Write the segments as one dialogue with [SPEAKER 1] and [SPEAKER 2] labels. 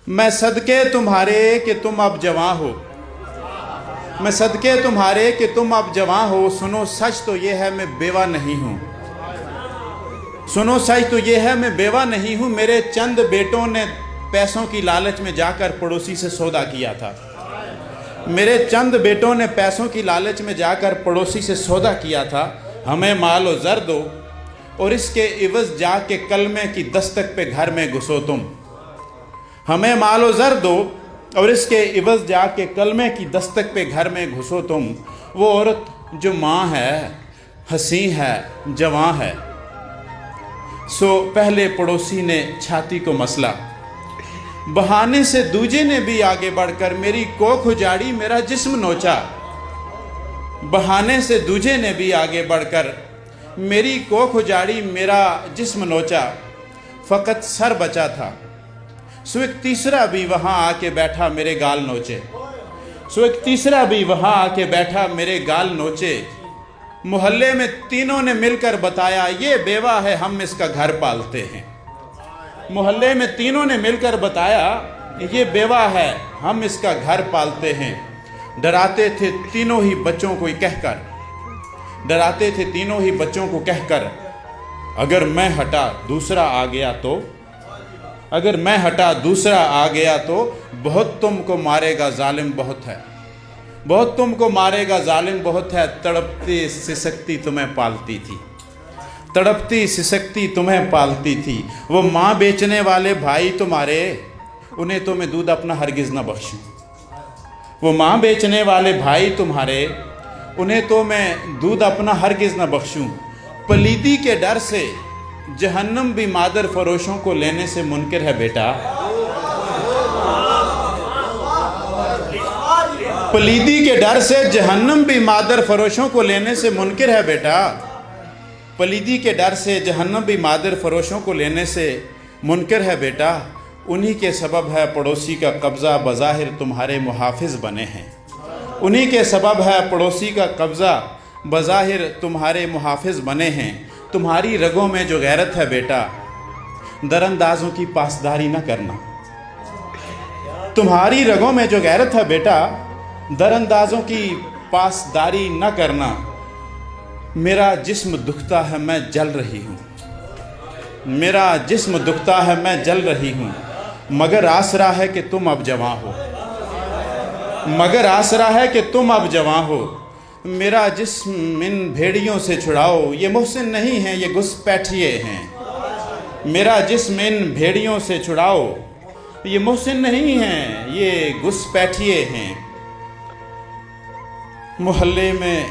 [SPEAKER 1] मैं सदके तुम्हारे कि तुम अब जवां हो, मैं सदके तुम्हारे कि तुम अब जवां हो। सुनो सच तो ये है मैं बेवा नहीं हूँ, सुनो सच तो ये है मैं बेवा नहीं हूँ। मेरे चंद बेटों ने पैसों की लालच में जाकर पड़ोसी से सौदा किया था, मेरे चंद बेटों ने पैसों की लालच में जाकर पड़ोसी से सौदा किया था। हमें माल और ज़र दो और इसके इवज़ जाके कलमे की दस्तक पे घर में घुसो तुम। हमें माल और ज़र दो और इसके इवज़ जाके कलमे की दस्तक पे घर में घुसो तुम। वो औरत जो माँ है, हंसी है, जवां है। सो पहले पड़ोसी ने छाती को मसला, बहाने से दूजे ने भी आगे बढ़कर मेरी कोख उजाड़ी, मेरा जिस्म नोचा। बहाने से दूजे ने भी आगे बढ़कर मेरी कोख उजाड़ी, मेरा जिस्म नोचा। फ़कत सर बचा था, सो एक तीसरा भी वहाँ आके बैठा मेरे गाल नोचे, सो एक तीसरा भी वहाँ आके बैठा मेरे गाल नोचे। मोहल्ले में तीनों ने मिलकर बताया ये बेवा है, हम इसका घर पालते हैं। मोहल्ले में तीनों ने मिलकर बताया ये बेवा है, हम इसका घर पालते हैं। डराते थे तीनों ही बच्चों को कहकर, डराते थे तीनों ही बच्चों को कहकर, अगर मैं हटा दूसरा आ गया तो, अगर मैं हटा दूसरा आ गया तो बहुत तुमको मारेगा जालिम बहुत है, बहुत तुमको मारेगा जालिम बहुत है। तड़पती सिसकती तुम्हें पालती थी, तड़पती सिसकती तुम्हें पालती थी। वो माँ बेचने वाले भाई तुम्हारे, उन्हें तो मैं दूध अपना हरगिज़ न बख्शूं। वो माँ बेचने वाले भाई तुम्हारे, उन्हें तो मैं दूध अपना हरगिज़ न बख्शूं। पलीदी के डर से जहन्नम भी मादर फरोशों को लेने से मुनकिर है बेटा। पलीदी के डर से जहन्नम भी मादर फरोशों को लेने से मुनकिर है बेटा। पलीदी के डर से जहन्नम भी मादर फरोशों को लेने से मुनकिर है बेटा। उन्हीं के सबब है पड़ोसी का कब्ज़ा, बज़ाहिर तुम्हारे मुहाफिज़ बने हैं। उन्हीं के सबब है पड़ोसी का कब्ज़ा, बज़ाहिर तुम्हारे मुहाफिज़ बने हैं। तुम्हारी रगों में जो गैरत है बेटा, दरअंदाज़ों की पासदारी न करना। तुम्हारी रगों में जो गैरत है बेटा, दरअंदाज़ों की पासदारी न करना। मेरा जिस्म दुखता है मैं जल रही हूँ, मेरा जिस्म दुखता है मैं जल रही हूँ। मगर आसरा है कि तुम अब जवां हो, मगर आसरा है कि तुम अब जवां हो। मेरा जिस्म इन भेड़ियों से छुड़ाओ, ये मुहसिन नहीं हैं ये घुसपैठिए हैं। मेरा जिस्म इन भेड़ियों से छुड़ाओ, ये मुहसिन नहीं हैं ये घुसपैठिए हैं। मोहल्ले में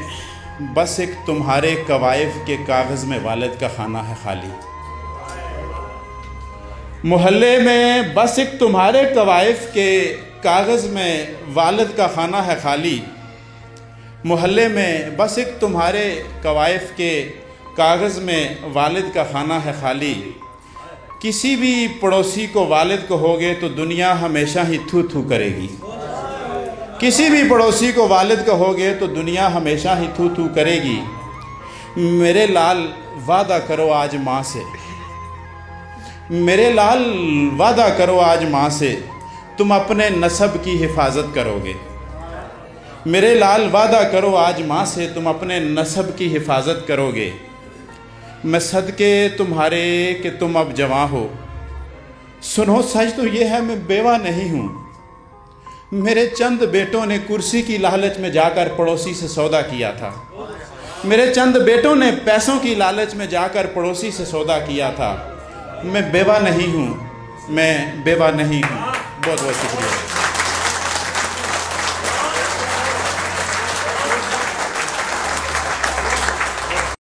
[SPEAKER 1] बस एक तुम्हारे कवायफ के कागज़ में वालिद का खाना है खाली। मोहल्ले में बस एक तुम्हारे कवायफ के कागज़ में वालिद का खाना है खाली। मोहल्ले में बस एक तुम्हारे कवायफ के कागज़ में वालिद का खाना है खाली। किसी भी पड़ोसी को वालिद कहोगे तो दुनिया हमेशा ही थू थू करेगी। किसी भी पड़ोसी को वालिद कहोगे तो दुनिया हमेशा ही थू थू करेगी। मेरे लाल वादा करो आज माँ से, मेरे लाल वादा करो आज माँ से, तुम अपने नसब की हिफाजत करोगे। मेरे लाल वादा करो आज माँ से, तुम अपने नसब की हिफाजत करोगे। मैं सदके तुम्हारे कि तुम अब जवां हो। सुनो सच तो ये है मैं बेवा नहीं हूँ। मेरे चंद बेटों ने कुर्सी की लालच में जाकर पड़ोसी से सौदा किया था, मेरे चंद बेटों ने पैसों की लालच में जाकर पड़ोसी से सौदा किया था। मैं बेवा नहीं हूँ, मैं बेवा नहीं हूँ। बहुत बहुत शुक्रिया।